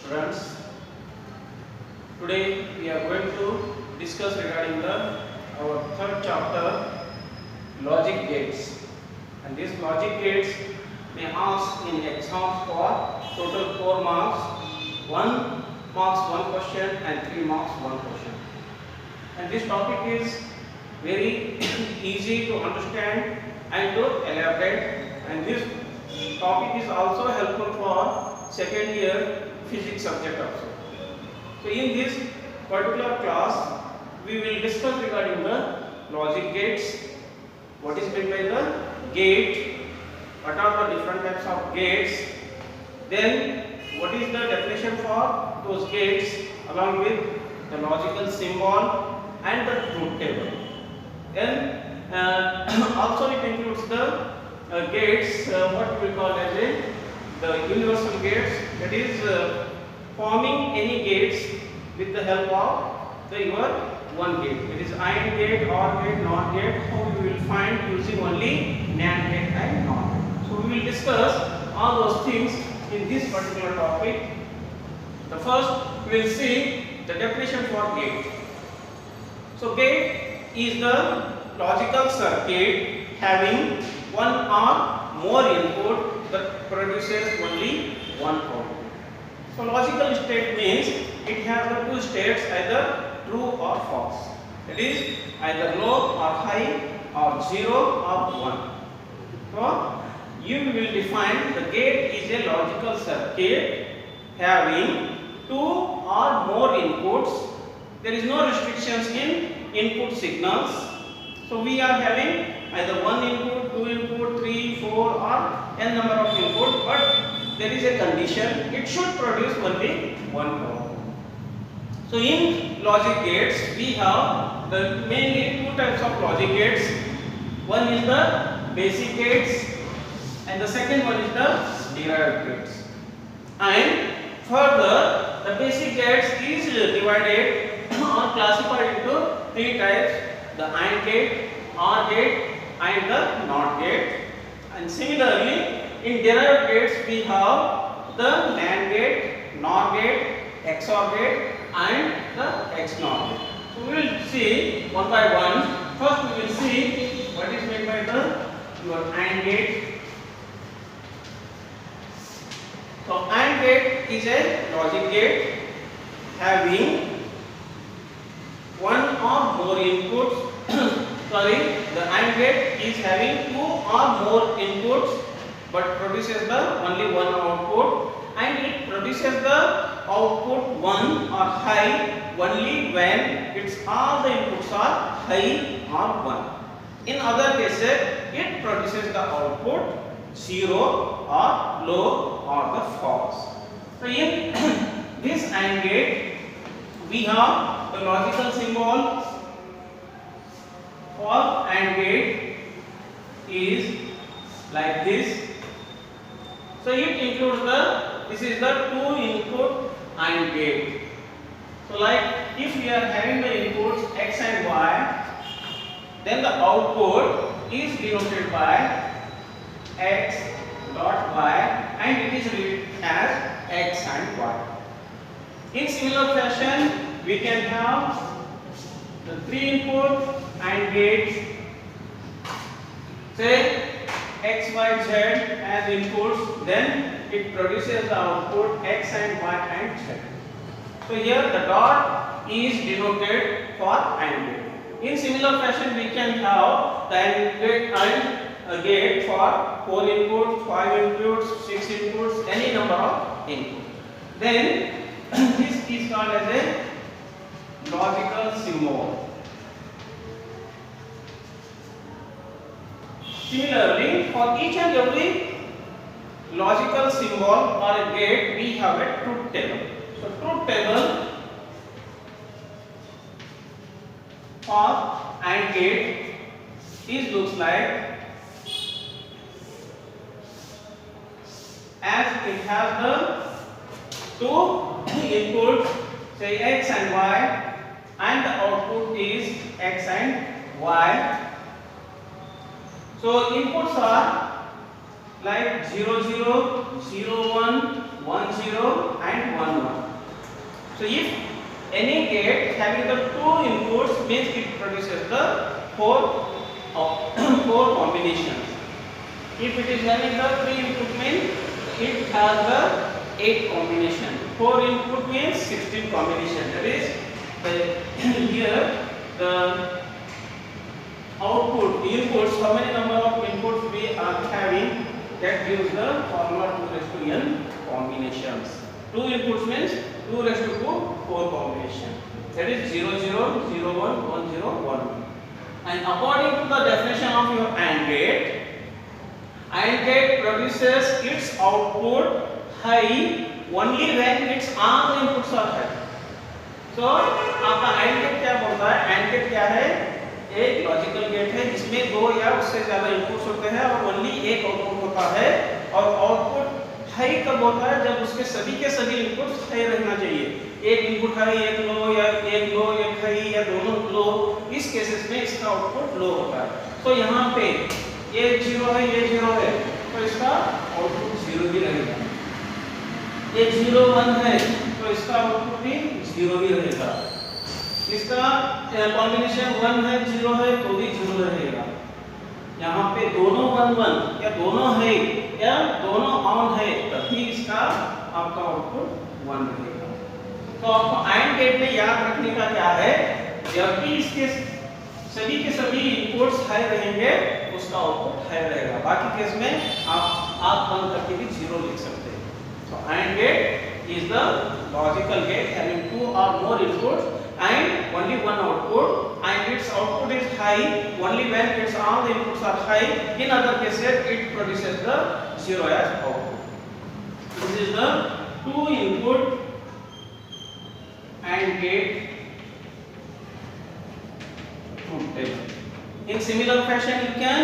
Students, today we are going to discuss regarding our third chapter, logic gates. And these logic gates may ask in exams for total 4 marks, 1 marks 1 question and 3 marks 1 question. And this topic is very easy to understand and to elaborate, and this topic is also helpful for second year physics subject also. So in this particular class we will discuss regarding the logic gates, what is meant by the gate, what are the different types of gates, then what is the definition for those gates along with the logical symbol and the truth table. Then also it includes the gates, what we call as the universal gates, that is forming any gates with the help of your one gate. It is AND gate, OR gate, NOT gate, how you will find using only NAND gate and NOT gate. So we will discuss all those things in this particular topic. The first we will see the definition for gate. So gate is the logical circuit having one or more input that produces only one output. So logical state means it has the two states, either true or false. It is either low or high or 0 or 1. So you will define the gate is a logical circuit having two or more inputs. There is no restrictions in input signals. So we are having either one input, two input, 3, 4 or n number of input, but there is a condition, it should produce only one output. So in logic gates we have the mainly two types of logic gates. One is the basic gates and the second one is the derived gates. And further the basic gates is divided or classified into three types: the AND gate, OR gate and the NOT gate. And similarly in derived gates we have the NAND gate, NOR gate, XOR gate and the XNOR gate. So we will see one by one. First we will see what is meant by your AND gate. So AND gate is a logic gate having one or more inputs. Sorry, the AND gate is having two or more inputs but produces the only one output, and it produces the output 1 or high only when its all the inputs are high or 1. In other cases it produces the output 0 or low or the false. So in this AND gate we have the logical symbol for AND gate is like this. So it includes this is the two input AND gate. So like if we are having the inputs x and y, then the output is denoted by x dot y and it is written as x and y. In similar fashion we can have the three input AND gates, say x, y, z as inputs, then it produces the output x and y and z. So here the dot is denoted for AND gate. In similar fashion we can have the AND gate and a gate for 4 inputs, 5 inputs, 6 inputs, any number of inputs. Then this is called as a logical symbol. Similarly, for each and every logical symbol or a gate we have a truth table. So truth table for AND gate looks like, as it has the two inputs, say x and y, and the output is x and y. So inputs are like 0 0, 0 1, 1 0 and 1 1. So if any gate having the two inputs means it produces the four combinations. If it is having the 3 input means it has the 8 combination. 4 input means 16 combination. That is here the output inputs, how many number of inputs we are having, that gives the formula 2 raised to n combinations. 2 inputs means 2 raised to 2 4 combination. That is 0 0, 0 1, 1 0, 1 1. And according to the definition of your AND gate produces its output high only when its all inputs are high. So आपका AND gate क्या बोलता है? AND gate क्या है? एक logical gate है जिसमें दो या उससे ज्यादा इनपुट्स होते हैं और ओनली एक आउटपुट होता है, और आउटपुट हाई कब होता है? जब उसके सभी के सभी इनपुट्स हाई रहना चाहिए. एक इनपुट हाई, एक लो, या एक लो एक हाई, या दोनों लो. इस केसेस में इसका आउटपुट लो होता है. तो यहाँ पे ये 0 है, ये 0 है, तो इसका आउटपुट 0 भी रहेगा. ये 0 1 है तो इसका आउटपुट भी 0 भी रहेगा. इसका कॉम्बिनेशन 1 है 0 है तो भी 0 रहेगा. यहाँ पे दोनों 1 1 या दोनों है या दोनों ऑन है तभी इसका आपका आउटपुट 1 रहेगा. तो आपको AND गेट में याद रखने का क्या है? जब भी इसके सभी के सभी इनपुट्स हाई रहेंगे उसका आउटपुट हाई रहेगा. बाकी केस में आप बंद करके भी 0 लिख सकते हैं. So AND gate is the logical gate having 2 or more inputs and only one output, and its output is high only when its all the inputs are high. In other cases it produces the 0 as output. This is the 2 input AND gate truth table. In similar fashion you can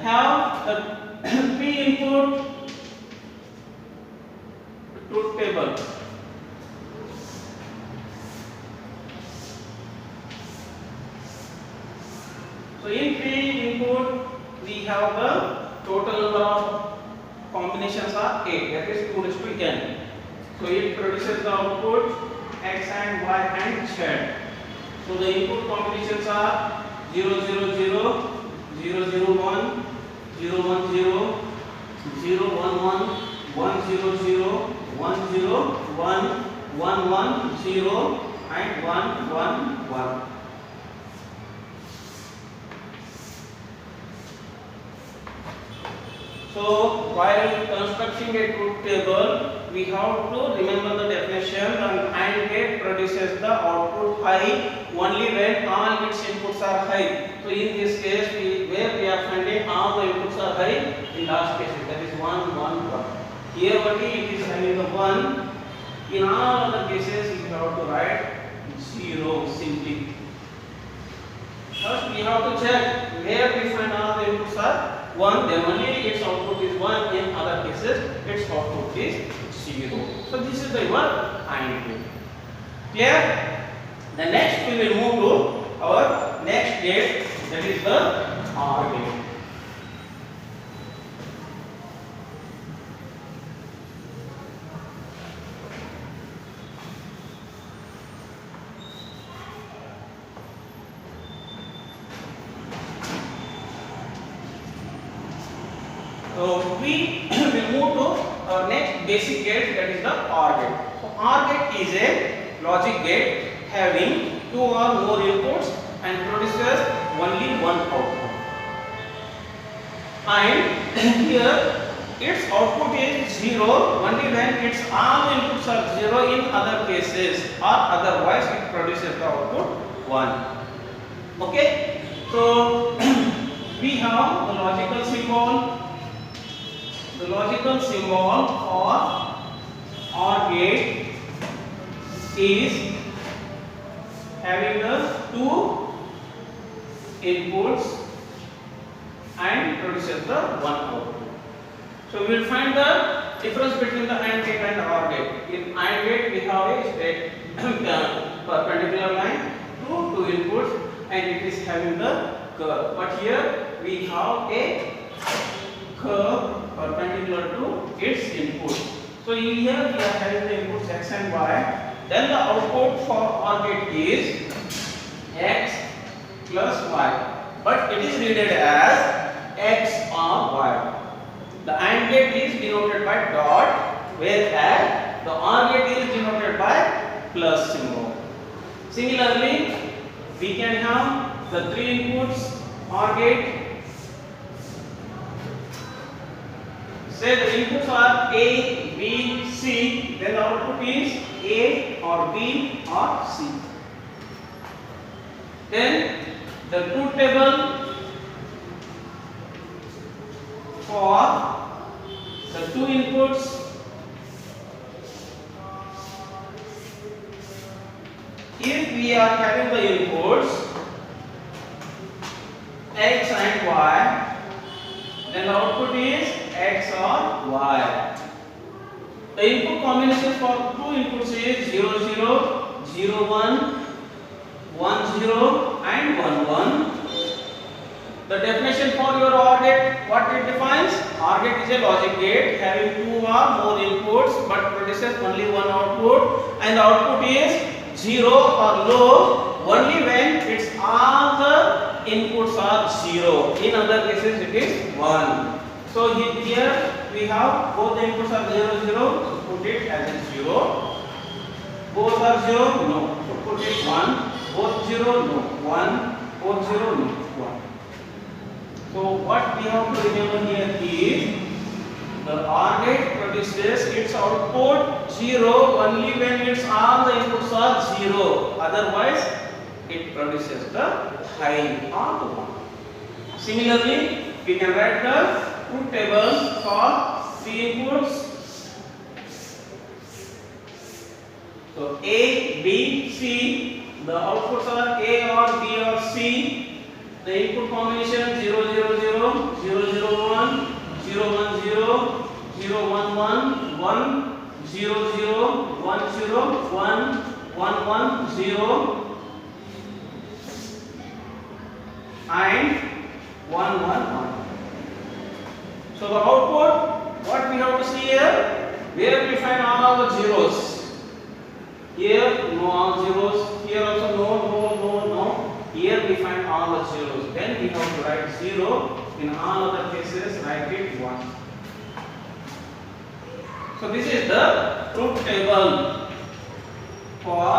have the 3 input truth table. So in 3 input we have the total number of combinations are 8, that is 2 raised to n. So it produces the output x and y and z. So the input combinations are 0 0 0, 0 0 1, 0 1 0, 0 1 1, 1 0 0, 1 0 1, 1 1 0 and 1 1 1. So while constructing a truth table we have to remember the definition. An AND gate produces the output high only when all its inputs are high. So in this case where we are finding all the inputs are high, in last case that is 1 1 1. Here only it is having the 1. In all other cases you have to write 0 simply. First we have to check where we find all the inputs are 1, then only its output is 1. In other cases its output is 0. So this is the one AND gate. Clear? The next we will move to our next gate, that is the OR gate. So we will move to our next basic gate, that is the OR gate. So OR gate is a logic gate having 2 or more inputs and produces only one output. And here its output is 0 only when its all inputs are 0. In other cases or otherwise it produces the output 1. Okay. So we have the logical symbol. The logical symbol for OR gate is having the 2 inputs and produces the 1 output. So we will find the difference between the AND gate and OR gate. In AND gate we have a straight perpendicular line, 2 inputs, and it is having the curve. But here we have a curve perpendicular its input. So here we are having the inputs x and y. Then the output for OR gate is x plus y, but it is read as x or y. The AND gate is denoted by dot, whereas the OR gate is denoted by plus symbol. Similarly, we can have the three inputs OR gate. Say the inputs are A, B, C, then the output is A or B or C. Then the truth table for the two inputs, if we are having the inputs x and y, then the output is x or y. The input combination for two inputs is 0 0, 0 1, 1 0 and 1 1. The definition for your OR gate, what it defines? OR gate is a logic gate having two or more inputs but produces only one output, and the output is 0 or low only when its all the inputs are 0. In other cases it is 1. So here we have both the inputs are 0 0, so put it as a 0. Both are 0, no, so put it 1. Both 0, no, 1. Both 0, no, 1. So what we have to remember here is the OR gate produces its output 0 only when its all the inputs are 0. Otherwise, it produces the high or the 1. Similarly, we can write the truth table for three inputs. So A, B, C. The outputs are A or B or C. The input combination 0 0 0, 0 0 1, 0 1 0, 0 1 1, 1 0 0, 1 0, 1 1 1 0 and 1 1 1. So the output, what we have to see here, where we find all the zeros. Here no all zeros, here also no. Here we find all the zeros. Then we have to write 0. In all other cases, write it 1. So this is the truth table for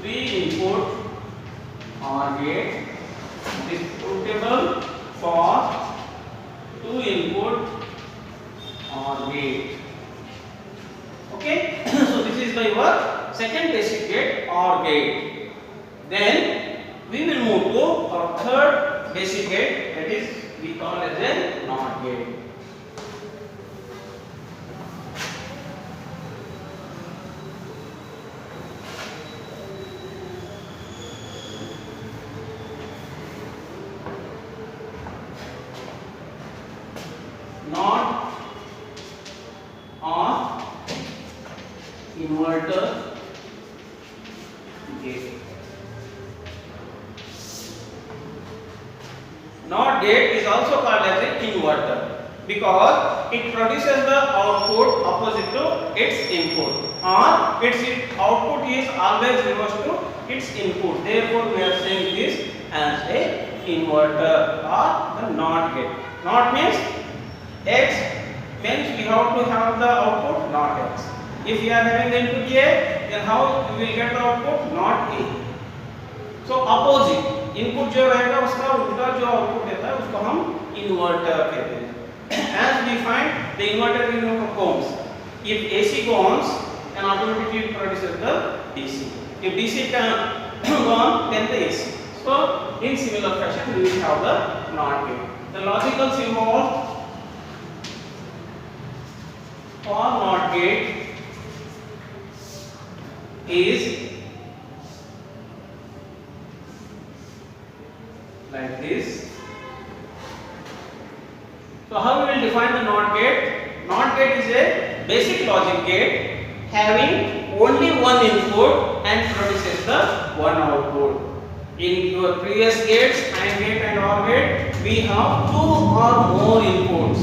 3 input OR gate. This truth table for 2 input OR gate. Okay, so this is the your second basic gate OR gate. Then we will move to our third basic gate, that is we call as a NOT gate. NOT or inverter gate. NOT gate is also called as an inverter because it produces the output opposite to its input, or its output is always reverse to its input. Therefore, we are saying this as a inverter or the NOT gate. NOT means X means we have to have the output not X. If we are having the input A, then how we will get the output not A. So opposite input जो रहेगा उसका उल्टा जो output देता है उसको हम inverter कहते हैं. As we find the inverter in ohms, if AC goes, then automatically it produces the DC. If DC can go on, then the AC. So in similar fashion we will have the NOT gate. The logical symbol for NOT gate is like this. So how we will define the NOT gate? NOT gate is a basic logic gate having only one input and produces the one output. In your previous gates, AND gate and OR gate, we have two or more inputs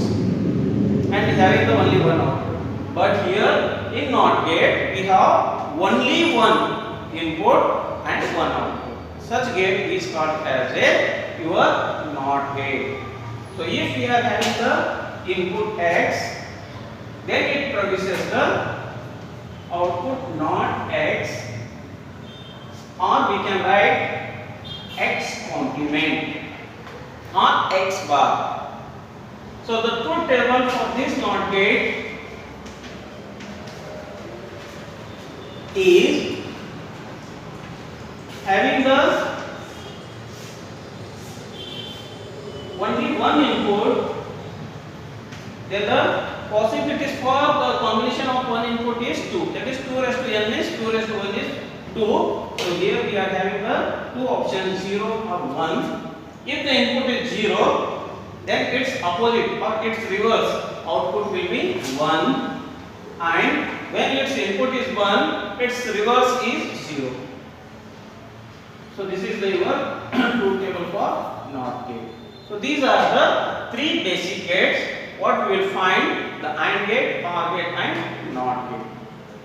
and having only one output. But here in NOT gate we have only one input and one output. Such gate is called as a your NOT gate. So if we are having the input X, then it produces the output NOT X, or we can write X complement or X bar. So the truth table for this NOT gate is having the only one input, then the possibilities for the combination of one input is 2. That is 2 raised to n is 2 raised to 1 is 2. So here we are having the two options 0 or 1. If the input is 0, then its opposite or its reverse output will be 1, and when its input is 1, its reverse is 0. So this is the your truth table for NOT gate. So these are the three basic gates what we will find: the AND gate, OR gate and NOT gate.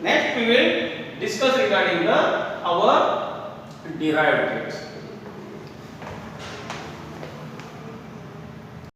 Next we will discuss regarding the our derived gates.